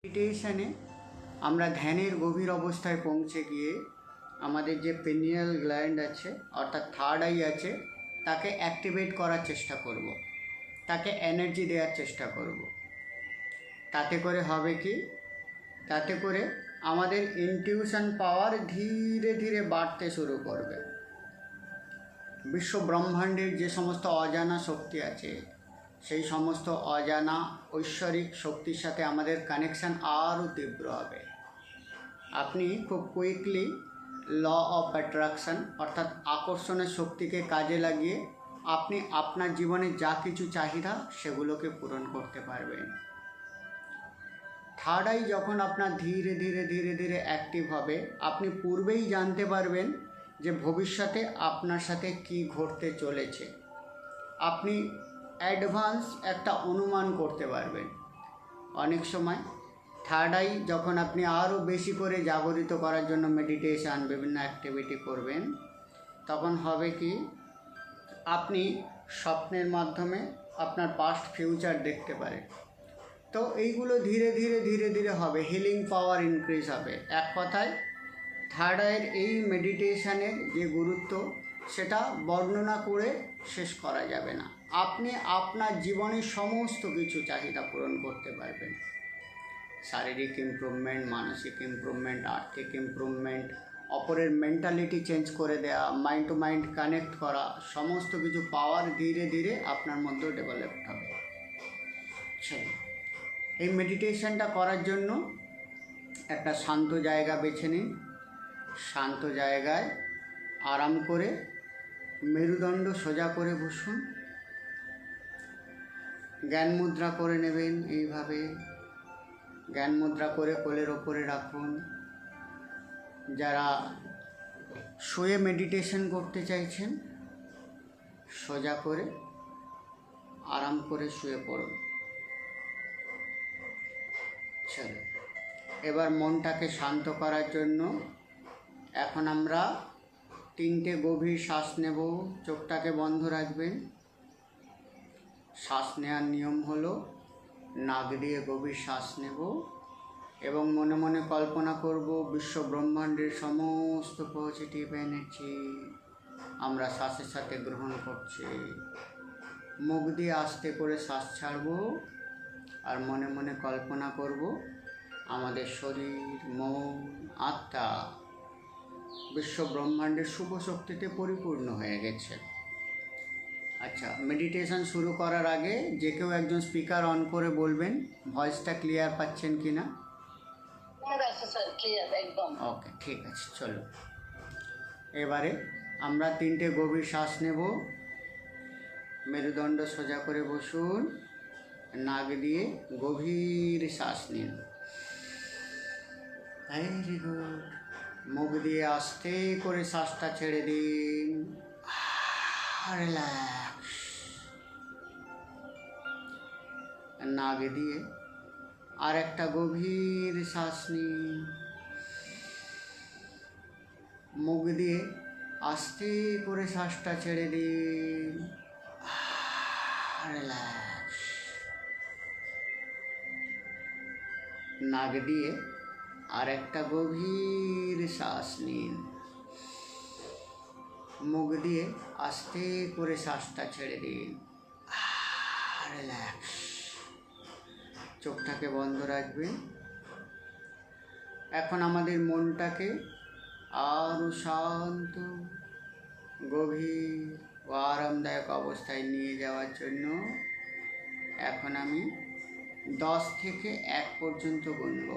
মেডিটেশনে আমরা ধ্যানের গভীর অবস্থায় পৌঁছে গিয়ে আমাদের যে পিনিয়াল গ্ল্যান্ড আছে অর্থাৎ থার্ড আই আছে তাকে অ্যাক্টিভেট করার চেষ্টা করব, তাকে এনার্জি দেওয়ার চেষ্টা করব। তাতে করে হবে কি, তাতে করে আমাদের ইনটিউশন পাওয়ার ধীরে ধীরে বাড়তে শুরু করবে। বিশ্ব ব্রহ্মাণ্ডের যে সমস্ত অজানা শক্তি আছে সেই সমস্ত অজানা ঐশ্বরিক শক্তির সাথে আমাদের কানেকশান আরও তীব্র হবে। আপনি খুব কুইকলি ল অফ অ্যাট্রাকশান অর্থাৎ আকর্ষণের শক্তিকে কাজে লাগিয়ে আপনি আপনার জীবনে যা কিছু চাহিদা সেগুলোকে পূরণ করতে পারবেন। থার্ড আই যখন আপনার ধীরে ধীরে ধীরে ধীরে অ্যাক্টিভ হবে, আপনি পূর্বেই জানতে পারবেন যে ভবিষ্যতে আপনার সাথে কি ঘটতে চলেছে। আপনি অ্যাডভান্স একটা অনুমান করতে পারবেন। অনেক সময় থার্ড আই যখন আপনি আরও বেশি করে জাগরিত করার জন্য মেডিটেশান বিভিন্ন অ্যাক্টিভিটি করবেন, তখন হবে কি, আপনি স্বপ্নের মাধ্যমে আপনার পাস্ট ফিউচার দেখতে পারেন। তো এইগুলো ধীরে ধীরে ধীরে ধীরে হবে, হিলিং পাওয়ার ইনক্রিজ হবে। এক কথায় থার্ড আইয়ের এই মেডিটেশানের যে গুরুত্ব সেটা বর্ণনা করে শেষ করা যাবে না। আপনি আপনার জীবনের সমস্ত কিছু চাহিদা পূরণ করতে পারবেন। শারীরিক ইমপ্রুভমেন্ট, মানসিক ইমপ্রুভমেন্ট, আর্থিক ইমপ্রুভমেন্ট, অপরের মেন্টালিটি চেঞ্জ করে দেওয়া, মাইন্ড টু মাইন্ড কানেক্ট করা, সমস্ত কিছু পাওয়ার ধীরে ধীরে আপনার মধ্যে ডেভেলপড হবে। চলো, এই মেডিটেশনটা করার জন্য একটা শান্ত জায়গা বেছে নিন। শান্ত জায়গায় আরাম করে মেরুদণ্ড সোজা করে বসুন। জ্ঞান মুদ্রা করে নেবেন। এইভাবে জ্ঞান মুদ্রা করে কোলের ওপরে রাখুন। যারা শুয়ে মেডিটেশন করতে চাইছেন, সোজা করে আরাম করে শুয়ে পড়ুন। চলো, এবার মনটাকে শান্ত করার জন্য এখন আমরা 3টে গভীর শ্বাস নেব। চোখটাকে বন্ধ রাখবেন। শ্বাস নেওয়ার নিয়ম হলো নাক দিয়ে গভীর শ্বাস নেব এবং মনে মনে কল্পনা করব বিশ্ব ব্রহ্মাণ্ডের সমস্ত পজিটিভ এনার্জি আমরা শ্বাসের সাথে গ্রহণ করছি। মুখ দিয়ে আস্তে করে শ্বাস ছাড়ব আর মনে মনে কল্পনা করব আমাদের শরীর, মন, আত্মা বিশ্ব ব্রহ্মাণ্ডের শুভ শক্তিতে পরিপূর্ণ হয়ে গেছে। আচ্ছা, মেডিটেশন শুরু করার আগে যে কেউ একজন স্পিকার অন করে বলবেন ভয়েসটা ক্লিয়ার পাচ্ছেন কি না। ওকে, ঠিক আছে। চলো, এবারে আমরা 3টে গভীর শ্বাস নেব। মেরুদণ্ড সোজা করে বসুন। নাক দিয়ে গভীর শ্বাস নিন। Very good. মুখ দিয়ে আস্তে করে শ্বাসটা ছেড়ে দিন। রিল্যাক্স। নাক দিয়ে আর একটা গভীর শ্বাস নিন। মুখ দিয়ে আস্তে করে শ্বাসটা ছেড়ে দিন। রিল্যাক্স। নাক দিয়ে আর একটা গভীর শ্বাস নিন। মুখ দিয়ে আস্তে করে শ্বাসটা ছেড়ে দিন। রিল্যাক্স। চোখটাকে বন্ধ রাখবেন। এখন আমাদের মনটাকে আরও শান্ত, গভীর ও আরামদায়ক অবস্থায় নিয়ে যাওয়ার জন্য এখন আমি 10 থেকে 1 পর্যন্ত গুনব।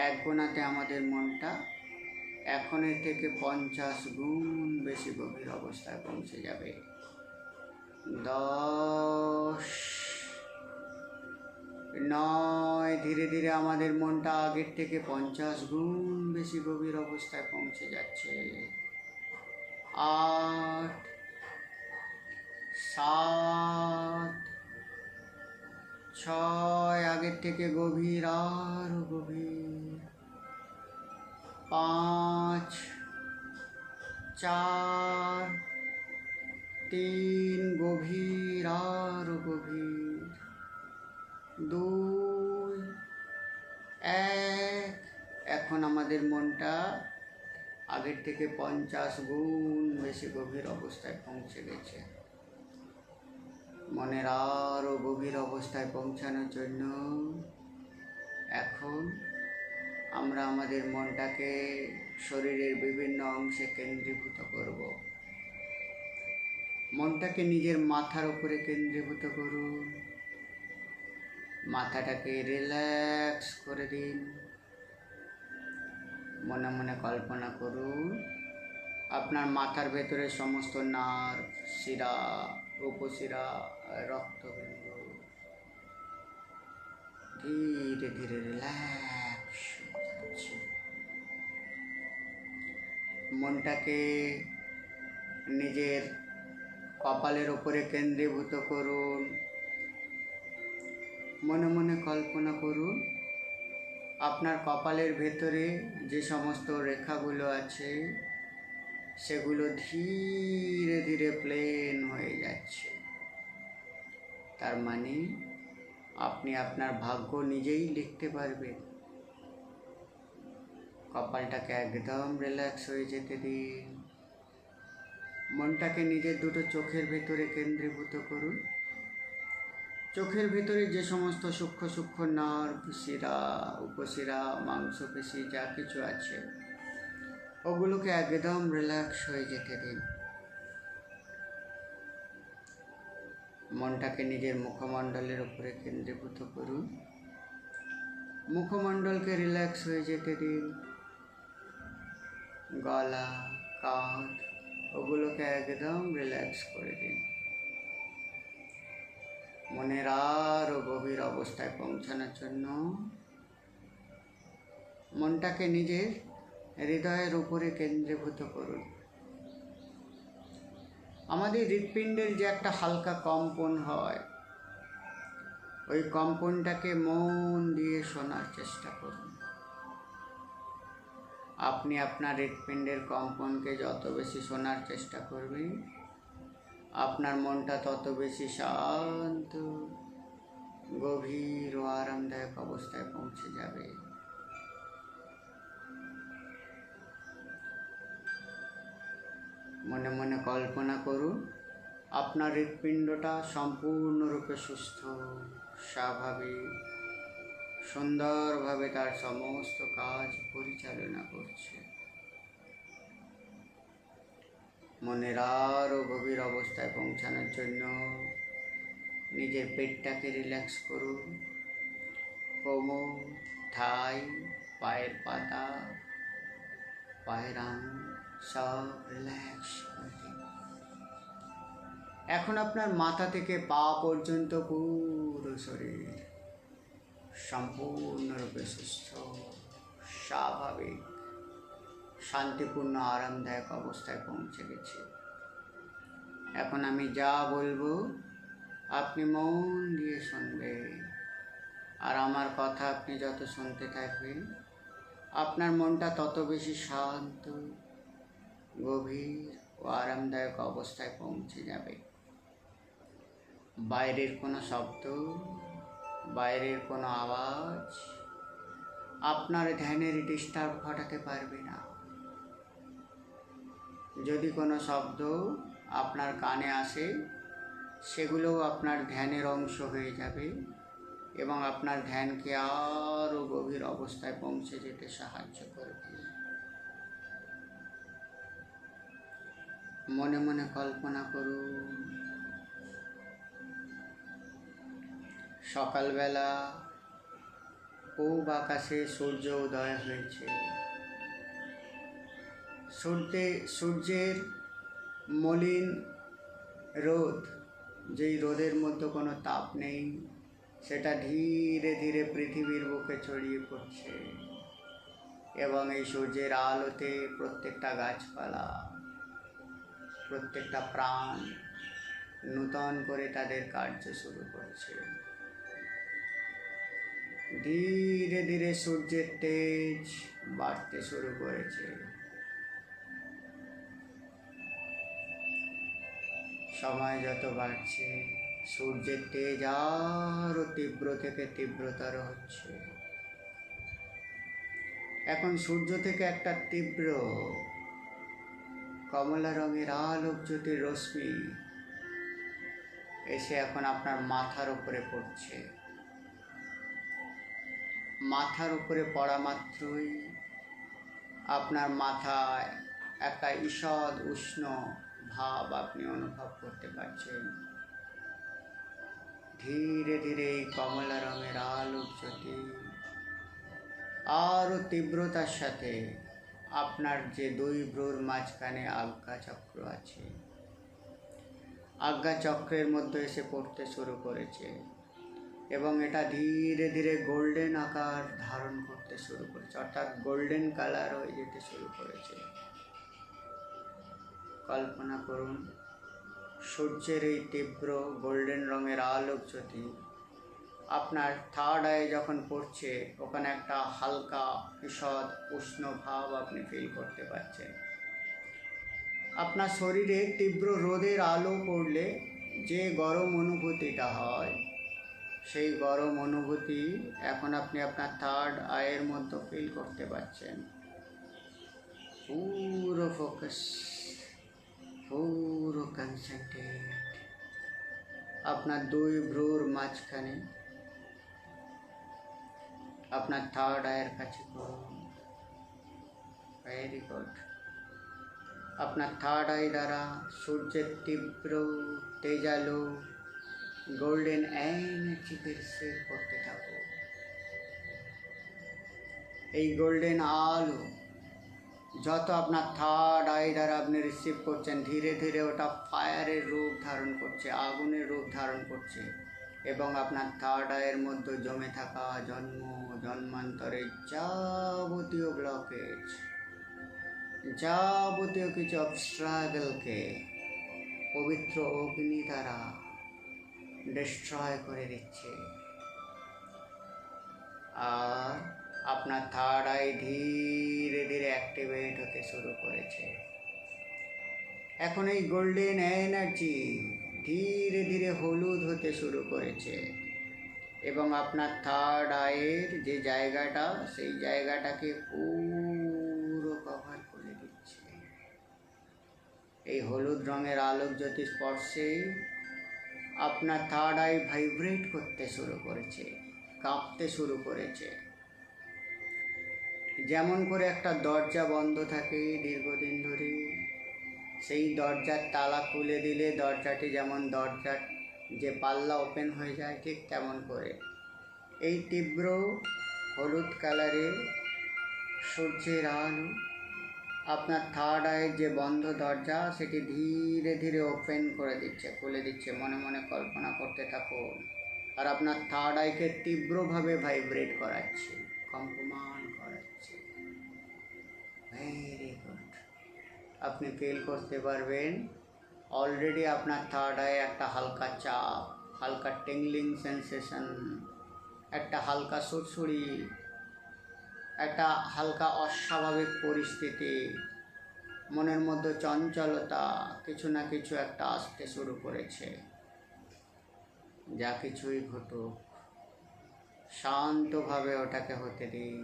1 গোনাতে আমাদের মনটা এখনের থেকে 50 গুণ বেশি গভীর অবস্থায় পৌঁছে যাবে। 10, 9। ধীরে ধীরে আমাদের মনটা আগের থেকে 50 গুণ বেশি গভীর অবস্থায় পৌঁছে যাচ্ছে। 8, 7, 6। আগের থেকে গভীর, আরও গভীর। 5, 4, 3। গভীর, আরও গভীর। 2, এক। এখন আমাদের মনটা আগের থেকে 50 গুণ বেশি গভীর অবস্থায় পৌঁছে গেছে। মনের আরও গভীর অবস্থায় পৌঁছানোর জন্য এখন আমরা আমাদের মনটাকে শরীরের বিভিন্ন অংশে কেন্দ্রীভূত করব। মনটাকে নিজের মাথার উপরে কেন্দ্রীভূত করুন। মাথাটাকে রিল্যাক্স করে দিন। মনে মনে কল্পনা করুন আপনার মাথার ভেতরে সমস্ত নার্ভ, শিরা, উপশিরা, রক্তবিন্দু ধীরে ধীরে রিল্যাক্স হয়ে যাচ্ছে। মনটাকে নিজের কপালের ওপরে কেন্দ্রীভূত করুন। মনে মনে কল্পনা করুন আপনার কপালের ভেতরে যে সমস্ত রেখাগুলো আছে সেগুলো ধীরে ধীরে প্লেন হয়ে যাচ্ছে। তার মানে আপনি আপনার ভাগ্য নিজেই লিখতে পারবেন। কপালটাকে একদম রিল্যাক্স হয়ে যেতে দিন। মনটাকে নিজের দুটো চোখের ভেতরে কেন্দ্রীভূত করুন। চোখের ভেতরে যে সমস্ত সূক্ষ্ম সূক্ষ্ম নার্ভ, শিরা, উপশিরা, মাংসপেশি যা কিছু আছে ওগুলোকে একদম রিল্যাক্স হয়ে যেতে দিন। মনটাকে নিজের মুখমণ্ডলের উপরে কেন্দ্রীভূত করুন। মুখমণ্ডলকে রিল্যাক্স হয়ে যেতে দিন। গলা, কাঁধ ওগুলোকে একদম রিল্যাক্স করে দিন। মনের আরও গভীর অবস্থায় পৌঁছানোর জন্য মনটাকে নিজের হৃদয়ের উপরে কেন্দ্রীভূত করুন। আমাদের হৃৎপিণ্ডের যে একটা হালকা কম্পন হয়, ওই কম্পনটাকে মন দিয়ে শোনার চেষ্টা করুন। আপনি আপনার হৃৎপিণ্ডের কম্পনকে যত বেশি শোনার চেষ্টা করবেন, আপনার মনটা তত বেশি শান্ত, গভীর ও আরামদায়ক অবস্থায় পৌঁছে যাবে। মনে মনে কল্পনা করুন আপনার হৃৎপিণ্ডটা সম্পূর্ণরূপে সুস্থ, স্বাভাবিক, সুন্দরভাবে তার সমস্ত কাজ পরিচালনা করছে। মনের আরও গভীর অবস্থায় পৌঁছানোর জন্য নিজের পেটটাকে রিল্যাক্স করুন। কোমর, থাই, পায়ের পাতা, পায়ের আঙুল সব রিল্যাক্স করে দিন। এখন আপনার মাথা থেকে পা পর্যন্ত পুরো শরীর সম্পূর্ণরূপে সুস্থ, স্বাভাবিক, শান্তিপূর্ণ, আরামদায়ক অবস্থায় পৌঁছে গেছে। এখন আমি যা বলবো আপনি মন দিয়ে শুনবেন, আর আমার কথা আপনি যত শুনতে থাকবেন আপনার মনটা তত বেশি শান্ত, গভীর ও আরামদায়ক অবস্থায় পৌঁছে যাবে। বাইরের কোনো শব্দ, বাইরের কোনো আওয়াজ আপনার ধ্যানের ডিস্টার্ব ঘটাতে পারবে না। যদি কোনো শব্দ আপনার কানে আসে সেগুলোও আপনার ধ্যানের অংশ হয়ে যাবে এবং আপনার ধ্যানকে আরও গভীর অবস্থায় পৌঁছে যেতে সাহায্য করবে। মনে মনে কল্পনা করুন সকালবেলা পূব আকাশে সূর্য উদয় হয়েছে। সূর্যের মলিন রোদ, যেই রোদের মধ্যে কোনো তাপ নেই, সেটা ধীরে ধীরে পৃথিবীর বুকে ছড়িয়ে পড়ছে এবং এই সূর্যের আলোতে প্রত্যেকটা গাছপালা, প্রত্যেকটা প্রাণ নূতন করে তাদের কার্য শুরু করছে। ধীরে ধীরে সূর্যের তেজ বাড়তে শুরু করেছে। সময় যত বাড়ছে সূর্যের তেজ আরও তীব্র থেকে তীব্রতর হচ্ছে। এখন সূর্য থেকে একটা তীব্র কমলা রঙের আলোক জ্যোতির রশ্মি এসে এখন আপনার মাথার উপরে পড়ছে। মাথার উপরে পড়া মাত্রই আপনার মাথায় একটা ঈষৎ উষ্ণ ভাব আপনি অনুভব করতে পারছেন। ধীরে ধীরে এই কমলা রঙের আলোক জ্যোতি আরও তীব্রতার সাথে আপনার যে দুই ভ্রুর মাঝখানে আজ্ঞা চক্র আছে, আজ্ঞা চক্রের মধ্যে এসে পড়তে শুরু করেছে এবং এটা ধীরে ধীরে গোল্ডেন আকার ধারণ করতে শুরু করেছে, অর্থাৎ গোল্ডেন কালার হয়ে যেতে শুরু করেছে। কল্পনা করুন সূর্যের এই তীব্র গোল্ডেন রঙের আলোক জ্যোতি আপনার থার্ড আয়ে যখন পড়ছে, ওখানে একটা হালকা ঈষৎ উষ্ণ ভাব আপনি ফিল করতে পারছেন। আপনার শরীরে তীব্র রোদের আলো পড়লে যে গরম অনুভূতিটা হয়, সেই গরম অনুভূতি এখন আপনি আপনার থার্ড আয়ের মধ্যে ফিল করতে পারছেন। পুরো ফোকাস, পুরো কনসেন্ট্রেট আপনার দুই ভ্রুর মাঝখানে, আপনার থার্ড আয়ের কাছে করুন। Very good. আপনার থার্ড আই দ্বারা সূর্যের তীব্র তেজালো গোল্ডেন এনার্জিকে রিসিভ করতে থাকো। এই গোল্ডেন আলো যত আপনার থার্ড আই দ্বারা আপনি রিসিভ করছেন, ধীরে ধীরে ওটা ফায়ারের রূপ ধারণ করছে, আগুনের রূপ ধারণ করছে এবং আপনার থার্ড আয়ের মধ্যে জমে থাকা জন্ম জন্মান্তরের যাবতীয় ব্লকেজ, যাবতীয় কিছু অবস্ট্রাগলকে পবিত্র অগ্নি দ্বারা ডিস্ট্রয় করে দিচ্ছে। আর আপনার থার্ড আই ধীরে ধীরে অ্যাক্টিভেট হতে শুরু করেছে। এখন এই গোল্ডেন এনার্জি ধীরে ধীরে হলুদ হতে শুরু করেছে এবং আপনার থার্ড আইয়ের যে জায়গাটা, সেই জায়গাটাকে পুরো কভার করে দিচ্ছে। এই হলুদ রঙের আলোক জ্যোতি স্পর্শে আপনার থার্ড আই ভাইব্রেট করতে শুরু করেছে, কাঁপতে শুরু করেছে। যেমন করে একটা দরজা বন্ধ থাকে দীর্ঘদিন ধরে, সেই দরজার তালা খুলে দিলে দরজাটি যেমন দরজার যে পাল্লা ওপেন হয়ে যায়, ঠিক তেমন করে এই তীব্র হলুদ কালারের সূর্যের আলো আপনার থার্ড আয়ের যে বন্ধ দরজা, সেটি ধীরে ধীরে ওপেন করে দিচ্ছে, খুলে দিচ্ছে। মনে মনে কল্পনা করতে থাকুন আর আপনার থার্ড আইকে তীব্রভাবে ভাইব্রেট করাচ্ছে, কম্পমান করাচ্ছে। Very good. আপনি ফিল করতে পারবেন অলরেডি আপনার থার্ড আয়ে একটা হালকা চাপ, হালকা টিংলিং সেন্সেশন, একটা হালকা সুড়সুড়ি, একটা হালকা অস্বাভাবিক পরিস্থিতি, মনের মধ্যে চঞ্চলতা, কিছু না কিছু একটা আসতে শুরু করেছে। যা কিছুই ঘটুক, শান্তভাবে ওটাকে হতে দিন।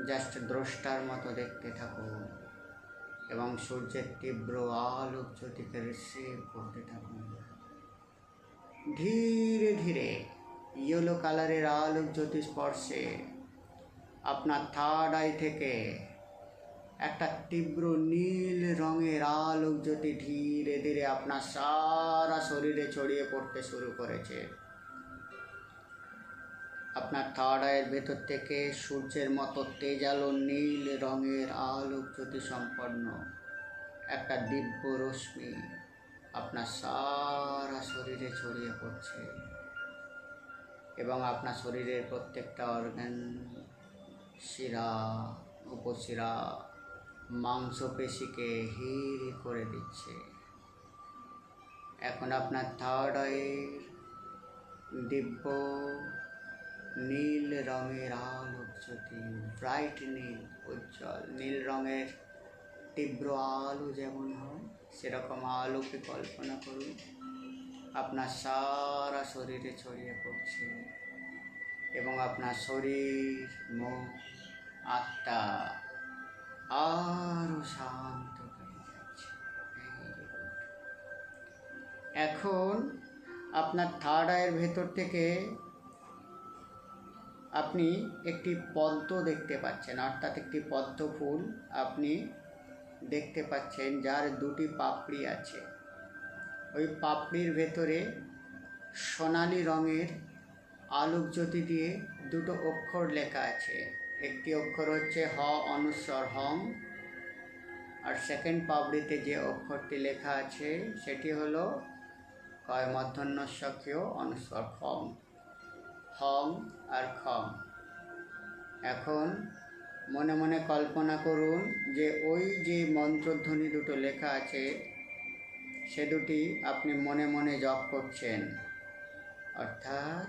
জাস্ট দ্রষ্টার মতো দেখতে থাকুন এবং সূর্যের তীব্র আলোক জ্যোতিকে রিসিভ করতে থাকুন। ধীরে ধীরে ইয়েলো কালারের আলোক জ্যোতি স্পর্শে আপনার থার্ড আই থেকে একটা তীব্র নীল রঙের আলোক জ্যোতি ধীরে ধীরে আপনার সারা শরীরে ছড়িয়ে পড়তে শুরু করেছে। আপনার থার্ড আইয়ের ভেতর থেকে সূর্যের মতো তেজালো নীল রঙের আলোক জ্যোতি সম্পন্ন একটা দিব্য রশ্মি আপনার সারা শরীরে ছড়িয়ে পড়ছে এবং আপনার শরীরের প্রত্যেকটা অর্গান, শিরা, উপশিরা, মাংসপেশিকে হিল করে দিচ্ছে। এখন আপনার থার্ড আইয়ের দিব্য নীল রঙের আলোক জ্যোতি, ব্রাইট নীল, উজ্জ্বল নীল রঙের তীব্র আলো যেমন হয়, সেরকম আলোকে কল্পনা করুন আপনার সারা শরীরে ছড়িয়ে পড়ছে এবং আপনার শরীর, মুখ, আত্মা আরো শান্ত হয়ে যাচ্ছে। এখন আপনার থার্ড আইয়ের ভেতর থেকে আপনি একটি পদ্ম দেখতে পাচ্ছেন, অর্থাৎ একটি পদ্ম ফুল আপনি দেখতে পাচ্ছেন, যার দুটি পাপড়ি আছে। ওই পাপড়ির ভেতরে সোনালি রঙের আলোকজ্যোতি দিয়ে দুটো অক্ষর লেখা আছে। একটি অক্ষর হচ্ছে হ অনুস্বর হং, আর সেকেন্ড পাপড়িতে যে অক্ষরটি লেখা আছে সেটি হলো কয় মধ্যাহ্ন সক্রিয় অনুস্বর খং, হং আর খং। এখন মনে মনে কল্পনা করুন যে ওই যে মন্ত্রধ্বনি দুটো লেখা আছে সে দুটি আপনি মনে মনে জপ করছেন, অর্থাৎ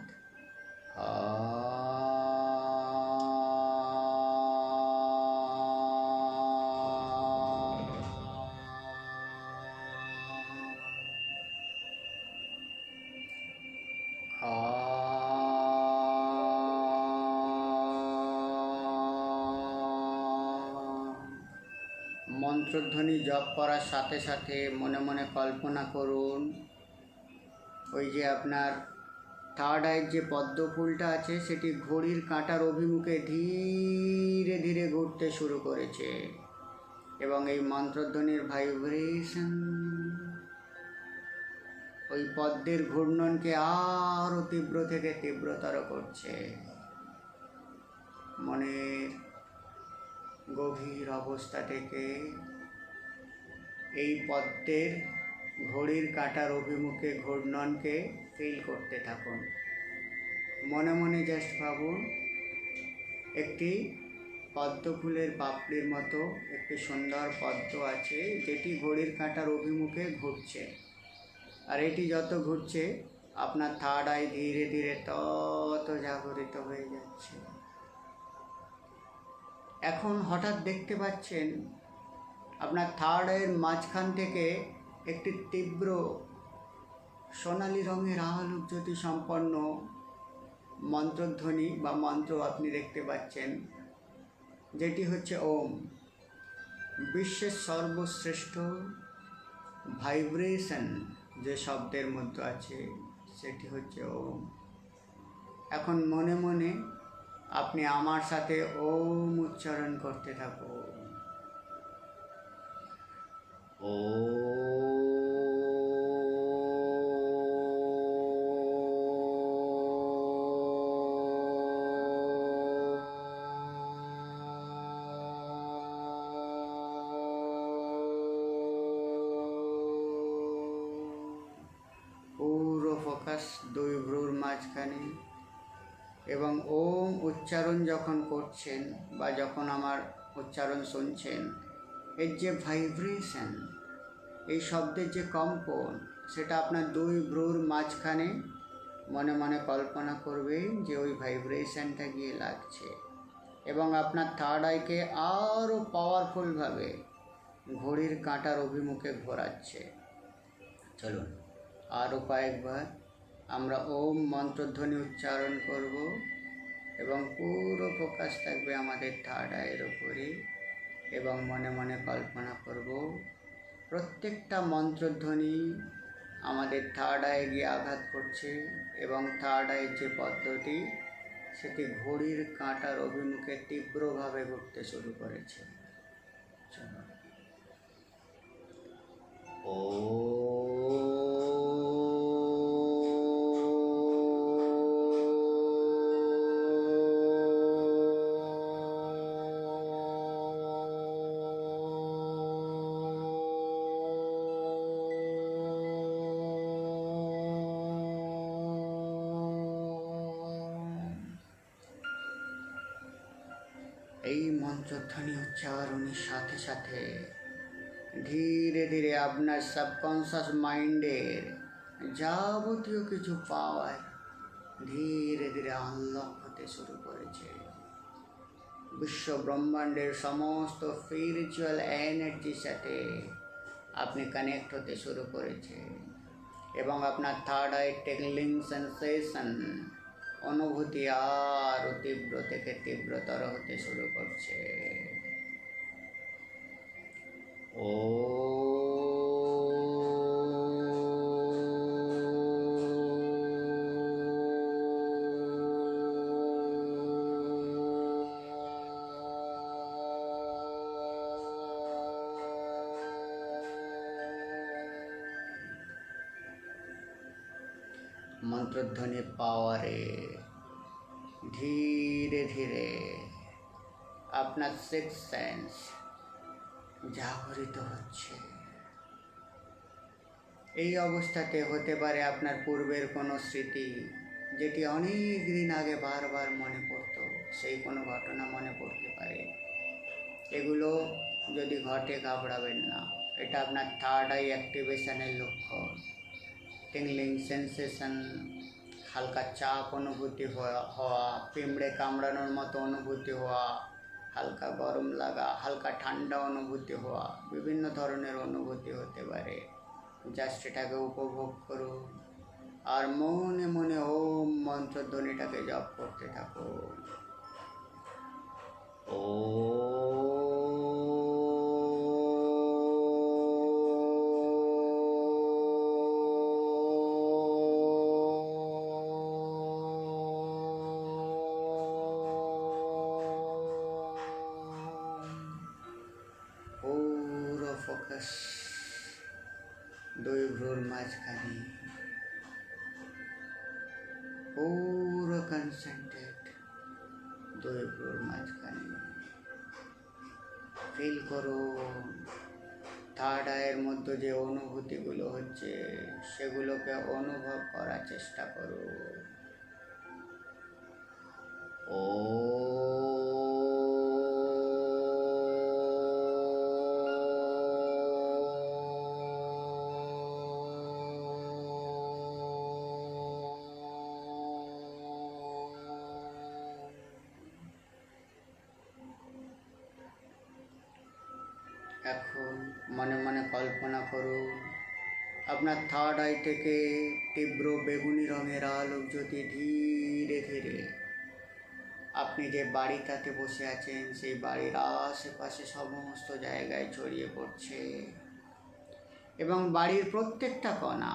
মন্ত্রধ্বনি জপ করার সাথে সাথে মনে মনে কল্পনা করুন ওই যে আপনার থার্ড আইয়ের যে পদ্ম ফুলটা আছে সেটি ঘড়ির কাঁটার অভিমুখে ধীরে ধীরে ঘুরতে শুরু করেছে, এবং এই মন্ত্রধ্বনির ভাইব্রেশন ওই পদ্মের ঘূর্ণনকে আরও তীব্র থেকে তীব্রতর করছে। মনের গভীর অবস্থা থেকে এই পদ্মের ঘড়ির কাঁটার অভিমুখে ঘূর্ণনকে ফিল করতে থাকুন। মনে মনে জাস্ট ভাবুন একটি পদ্ম ফুলের পাপড়ির মতো একটি সুন্দর পদ্ম আছে যেটি ঘড়ির কাঁটার অভিমুখে ঘুরছে, আর এটি যত ঘুরছে আপনার থার্ড আই ধীরে ধীরে তত জাগরিত হয়ে যাচ্ছে। এখন হঠাৎ দেখতে পাচ্ছেন আপনার থার্ড আইয়ের মাঝখান থেকে একটি তীব্র সোনালি রঙের আলোকজ্যোতি সম্পন্ন মন্ত্রধ্বনি বা মন্ত্র আপনি দেখতে পাচ্ছেন, যেটি হচ্ছে ওম। বিশ্বের সর্বশ্রেষ্ঠ ভাইব্রেশন যে শব্দের মধ্যে আছে সেটি হচ্ছে ওম। এখন মনে মনে আপনি আমার সাথে ওম উচ্চারণ করতে থাকুন। পুরো ফোকাস দুই ভ্রুর মাঝখানে, এবং ওম উচ্চারণ যখন করছেন বা যখন আমার উচ্চারণ শুনছেন, এর যে ভাইব্রেশন, এই শব্দের যে কম্পন, সেটা আপনার দুই ভ্রুর মাঝখানে মনে মনে কল্পনা করবেন যে ওই ভাইব্রেশনটা গিয়ে লাগছে, এবং আপনার থার্ড আইকে আরও পাওয়ারফুলভাবে ঘড়ির কাঁটার অভিমুখে ঘোরাচ্ছে। চলুন আরও কয়েকবার আমরা ওম মন্ত্রধ্বনি উচ্চারণ করব, এবং পুরো ফোকাস থাকবে আমাদের থার্ড আইয়ের উপরে, এবং মনে মনে কল্পনা করব প্রত্যেকটা মন্ত্রধ্বনি আমাদের থার্ড আইয়ে গিয়ে আঘাত করছে, এবং থার্ড আইয়ের যে পদ্ধতি সেটি ঘড়ির কাঁটার অভিমুখে তীব্রভাবে ঘুরতে শুরু করেছে। ও এই মন্ত্রধ্বনি উচ্চারণের সাথে সাথে ধীরে ধীরে আপনার সাবকনশাস মাইন্ডের যাবতীয় কিছু পাওয়ার ধীরে ধীরে আনলক হতে শুরু করেছে। বিশ্ব ব্রহ্মাণ্ডের সমস্ত স্পিরিচুয়াল এনার্জির সাথে আপনি কানেক্ট হতে শুরু করেছে, এবং আপনার থার্ড আই টিকলিং সেন্সেশন অনুভূতি আরও তীব্র থেকে তীব্রতর হতে শুরু করছে। ও মন্ত্রধ্বনি পাওয়ারে ধীরে ধীরে আপনার সিক্স সেন্স জাগরিত হচ্ছে। এই অবস্থাতে হতে পারে আপনার পূর্বের কোনো স্মৃতি, যেটি অনেক দিন আগে বারবার মনে পড়তো, সেই কোনো ঘটনা মনে পড়তে পারে। এগুলো যদি ঘটে ঘাবড়াবেন না, এটা আপনার থার্ড আই অ্যাক্টিভেশনের লক্ষণ। টিংলিং সেন্সেশন, হালকা চাপ অনুভূতি হওয়া, পিঁমড়ে কামড়ানোর মতো অনুভূতি হওয়া, হালকা গরম লাগা, হালকা ঠান্ডা অনুভূতি হওয়া, বিভিন্ন ধরনের অনুভূতি হতে পারে। জাস্ট এটাকে উপভোগ করুন আর মনে মনে ওম মন্ত্রধ্বনিটাকে জপ করতে থাকো। ও ফোকাস দুই ভ্রুর মাঝখানে, পুরো কনসেন্ট্রেট দুই ভ্রুর মাঝখানে। ফিল করো থার্ড আইয়ের মধ্যে যে অনুভূতিগুলো হচ্ছে সেগুলোকে অনুভব করার চেষ্টা করো। ও এখন মনে মনে কল্পনা করুন আপনার থার্ড আই থেকে তীব্র বেগুনি রঙের আলোক জ্যোতি ধীরে ধীরে আপনি যে বাড়িটাতে বসে আছেন সেই বাড়ির আশেপাশে সমস্ত জায়গায় ছড়িয়ে পড়ছে এবং বাড়ির প্রত্যেকটা কোণা,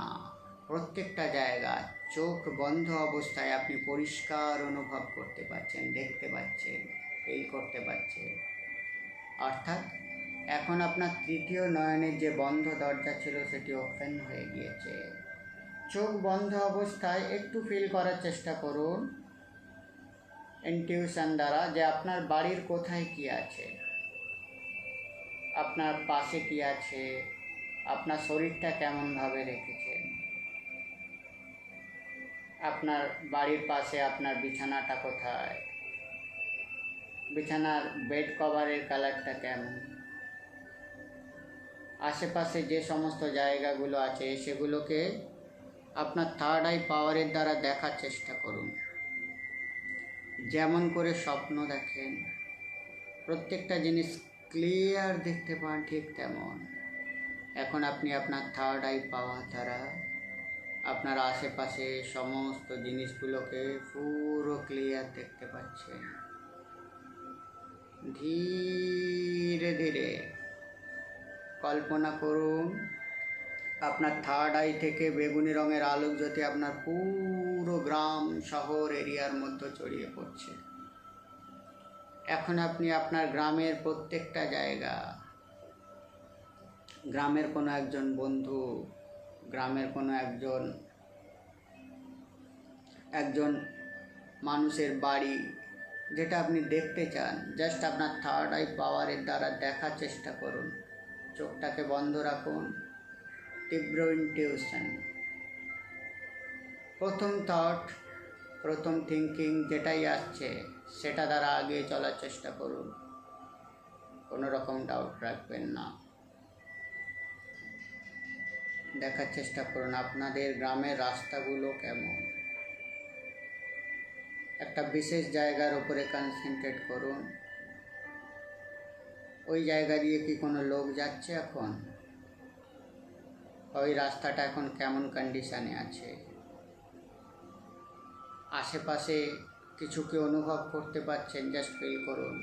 প্রত্যেকটা জায়গা চোখ বন্ধ অবস্থায় আপনি পরিষ্কার অনুভব করতে পারছেন, দেখতে পাচ্ছেন, ফিল করতে পারছেন। অর্থাৎ এখন আপনার তৃতীয় নয়নের যে বন্ধ দরজা ছিল সেটি ওপেন হয়ে গিয়েছে। চোখ বন্ধ অবস্থায় একটু ফিল করার চেষ্টা করুন ইনটিউশন দ্বারা যে আপনার বাড়ির কোথায় কী আছে, আপনার পাশে কী আছে, আপনার শরীরটা কেমনভাবে রেখেছেন, আপনার বাড়ির পাশে আপনার বিছানাটা কোথায়, বিছানার বেড কভারের কালারটা কেমন, আশেপাশে যে সমস্ত জায়গাগুলো আছে সেগুলোকে আপনার থার্ড আই পাওয়ারের দ্বারা দেখার চেষ্টা করুন। যেমন করে স্বপ্ন দেখেন, প্রত্যেকটা জিনিস ক্লিয়ার দেখতে পান, ঠিক তেমন এখন আপনি আপনার থার্ড আই পাওয়ার দ্বারা আপনার আশেপাশে সমস্ত জিনিসগুলোকে পুরো ক্লিয়ার দেখতে পাচ্ছেন। ধীরে ধীরে কল্পনা করুন আপনার থার্ড আই থেকে বেগুনি রঙের আলোক জ্যোতি আপনার পুরো গ্রাম শহর এরিয়ার মধ্যে ছড়িয়ে পড়ছে। এখন আপনি আপনার গ্রামের প্রত্যেকটা জায়গা, গ্রামের কোনো একজন বন্ধু, গ্রামের কোনো একজন মানুষের বাড়ি যেটা আপনি দেখতে চান, জাস্ট আপনার থার্ড আই পাওয়ারের দ্বারা দেখার চেষ্টা করুন। চোখটাকে বন্ধ রাখুন, তীব্র ইনটিউশন, প্রথম থট, প্রথম থিঙ্কিং যেটাই আসছে সেটা দ্বারা এগিয়ে চলার চেষ্টা করুন, কোনো রকম ডাউট রাখবেন না। দেখার চেষ্টা করুন আপনাদের গ্রামের রাস্তাগুলো কেমন। একটা বিশেষ জায়গার উপরে কনসেন্ট্রেট করুন, ওই জায়গা দিয়ে কি কোনো লোক যাচ্ছে এখন, ওই রাস্তাটা এখন কেমন কন্ডিশনে আছে। আশেপাশে কিছু কি অনুভব করতে পারছেন? জাস্ট ফিল করুন,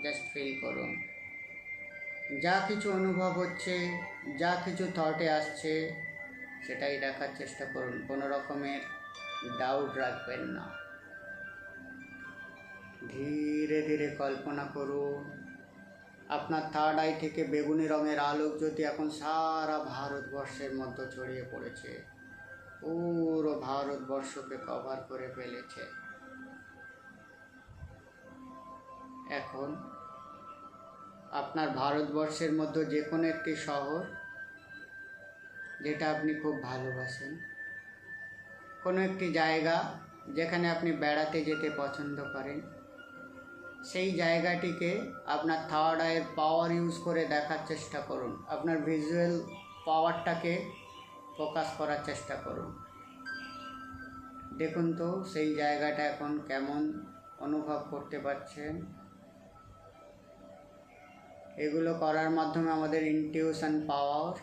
জাস্ট ফিল করুন। যা কিছু অনুভব হচ্ছে, যা কিছু থটে আসছে, সেটাই দেখার চেষ্টা করুন। কোনো রকমের ডাউট রাখবেন না। ধীরে ধীরে কল্পনা করুন আপনার থার্ড আই থেকে বেগুনি রঙের আলোক জ্যোতি এখন সারা ভারতবর্ষের মধ্যে ছড়িয়ে পড়েছে, পুরো ভারতবর্ষকে কভার করে ফেলেছে। এখন আপনার ভারতবর্ষের মধ্যে যে কোনো একটি শহর যেটা আপনি খুব ভালোবাসেন, কোনো একটি জায়গা যেখানে আপনি বেড়াতে যেতে পছন্দ করেন, সেই জায়গাটিকে আপনার থার্ড আইয়ের পাওয়ার ইউজ করে দেখার চেষ্টা করুন। আপনার ভিজুয়াল পাওয়ারটাকে ফোকাস করার চেষ্টা করুন। দেখুন তো সেই জায়গাটা এখন কেমন অনুভব করতে পারছেন। এগুলো করার মাধ্যমে আমাদের ইনটিউশন পাওয়ার,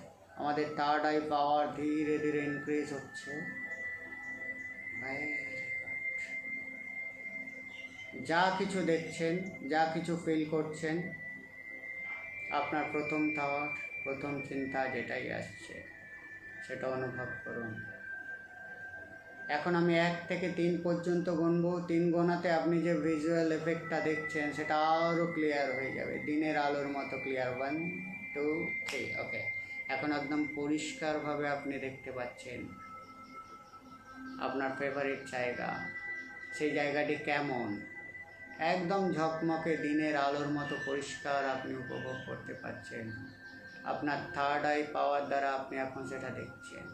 আমাদের থার্ড আই পাওয়ার ধীরে ধীরে ইনক্রিজ হচ্ছে। যা কিছু দেখছেন, যা কিছু ফিল করছেন, আপনার প্রথম থট, প্রথম চিন্তা যেটাই আসছে সেটা অনুভব করুন। এখন আমি 1 থেকে 3 পর্যন্ত গুনব। 3 গোনাতে আপনি যে ভিজুয়াল এফেক্টটা দেখছেন সেটা আরও ক্লিয়ার হয়ে যাবে, দিনের আলোর মতো ক্লিয়ার। 1 2 3। ওকে, এখন একদম পরিষ্কারভাবে আপনি দেখতে পাচ্ছেন আপনার ফেভারিট জায়গা। সেই জায়গাটি কেমন, একদম ঝকমকে দিনের আলোর মতো পরিষ্কার আপনি উপভোগ করতে পারছেন। আপনার থার্ড আই পাওয়ার দ্বারা আপনি এখন সেটা দেখছেন।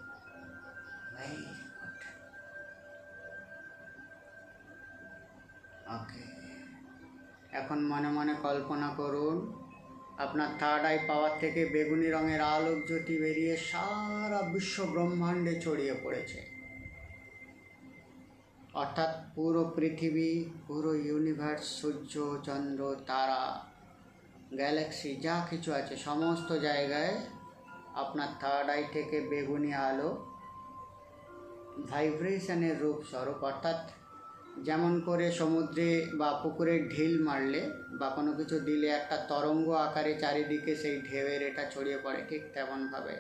ওকে, এখন মনে মনে কল্পনা করুন আপনার থার্ড আই পাওয়ার থেকে বেগুনি রঙের আলোক জ্যোতি বেরিয়ে সারা বিশ্ব ব্রহ্মাণ্ডে ছড়িয়ে পড়েছে। অর্থাৎ পুরো পৃথিবী, পুরো ইউনিভার্স, সূর্য, চন্দ্র, তারা, গ্যালাক্সি যা কিছু আছে সমস্ত জায়গায় আপনার থার্ড আই থেকে বেগুনি আলো ভাইব্রেশনের রূপ স্বরূপ, অর্থাৎ যেমন করে সমুদ্রে বা পুকুরে ঢিল মারলে বা কোনো কিছু দিলে একটা তরঙ্গ আকারে চারিদিকে সেই ঢেউয়ের এটা ছড়িয়ে পড়ে, ঠিক তেমনভাবে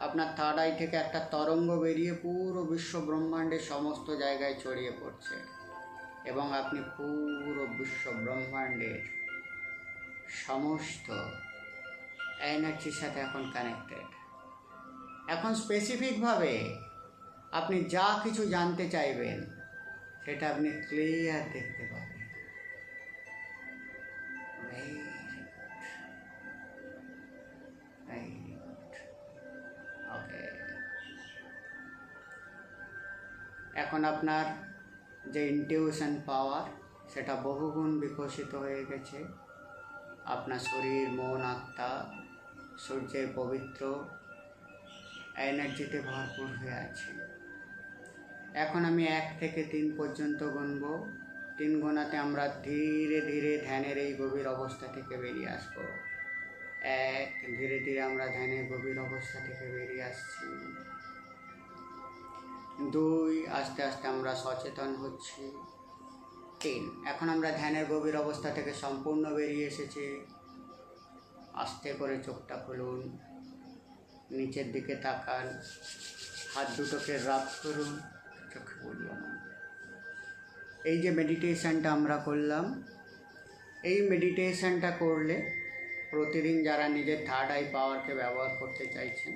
আপনার থার্ড আই থেকে একটা তরঙ্গ বেরিয়ে পুরো বিশ্ব ব্রহ্মাণ্ডের সমস্ত জায়গায় ছড়িয়ে পড়ছে এবং আপনি পুরো বিশ্ব ব্রহ্মাণ্ডের সমস্ত এনার্জির সাথে এখন কানেক্টেড। এখন স্পেসিফিকভাবে আপনি যা কিছু জানতে চাইবেন সেটা আপনি ক্লিয়ার দেখতে পাবেন। ওকে, এখন আপনার যে ইনটিউশন পাওয়ার সেটা বহুগুণ বিকশিত হয়ে গেছে। আপনার শরীর, মন, আত্মা সূর্যের পবিত্র এনার্জিতে ভরপুর হয়ে আছে। এখন আমি 1 থেকে 3 পর্যন্ত গুনব। 3 গোনাতে আমরা ধীরে ধীরে ধ্যানের এই গভীর অবস্থা থেকে বেরিয়ে আসব। 1, ধীরে ধীরে আমরা ধ্যানের গভীর অবস্থা থেকে বেরিয়ে আসছি। 2, আস্তে আস্তে আমরা সচেতন হচ্ছি। 3, এখন আমরা ধ্যানের গভীর অবস্থা থেকে সম্পূর্ণ বেরিয়ে এসেছি। আস্তে করে চোখটা খুলুন, নিচের দিকে তাকান, হাত দুটোকে রাব করুন, চোখে বলবো না। এই যে মেডিটেশনটা আমরা করলাম, এই মেডিটেশনটা করলে প্রতিদিন যারা নিজের থার্ড আই পাওয়ারকে ব্যবহার করতে চাইছেন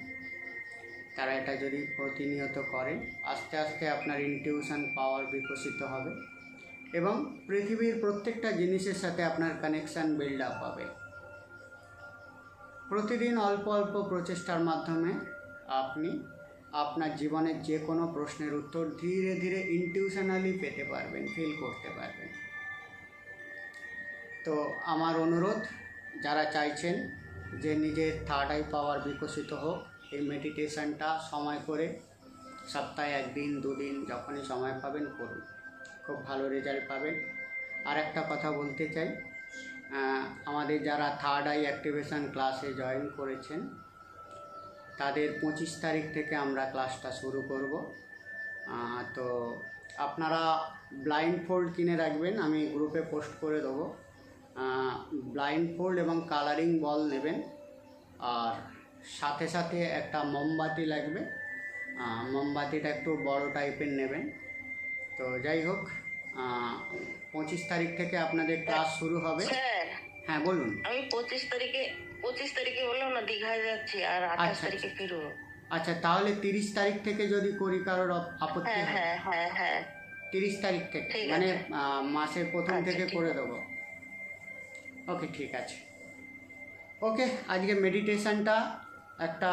তারা এটা যদি প্রতিনিয়ত করেন, আস্তে আস্তে আপনার ইনটিউশন পাওয়ার বিকশিত হবে এবং পৃথিবীর প্রত্যেকটা জিনিসের সাথে আপনার কানেকশান বিল্ড আপ হবে। প্রতিদিন অল্প অল্প প্রচেষ্টার মাধ্যমে আপনি আপনার জীবনের যে কোনো প্রশ্নের উত্তর ধীরে ধীরে ইনটিউশনালি পেতে পারবেন, ফিল করতে পারবেন। তো আমার অনুরোধ, যারা চাইছেন যে নিজের থার্ড আই পাওয়ার বিকশিত হোক, এই মেডিটেশনটা সময় করে সপ্তাহে 1 দিন 2 দিন যখনই সময় পাবেন করুন, খুব ভালো রেজাল্ট পাবেন। আর একটা কথা বলতে চাই, আমাদের যারা থার্ড আই অ্যাক্টিভেশন ক্লাসে জয়েন করেছেন তাদের 25 তারিখ থেকে আমরা ক্লাসটা শুরু করব। তো আপনারা ব্লাইন্ড ফোল্ড কিনে রাখবেন, আমি গ্রুপে পোস্ট করে দেবো। ব্লাইন্ড ফোল্ড এবং কালারিং বল নেবেন, আর সাথে সাথে একটা মোমবাতি লাগবে। মোমবাতিটা একটু বড় টাইপের নেবেন। তো যাই হোক, 25 তারিখ থেকে আপনাদের ক্লাস শুরু হবে। স্যার, হ্যাঁ বলুন। আমি 25 তারিখে বললাম না দীঘায় যাচ্ছি, আর 28 তারিখে ফিরবো। আচ্ছা, তাহলে 30 তারিখ থেকে যদি করি, কারোর আপত্তি হ্যাঁ হবে? হ্যাঁ হ্যাঁ হ্যাঁ 30 তারিখ থেকে, ঠিক মানে আছে। মাসের প্রথম আচ্ছা, থেকে ঠিক করে আছে। দেবো। ওকে, ঠিক আছে। ওকে, আজকে মেডিটেশনটা একটা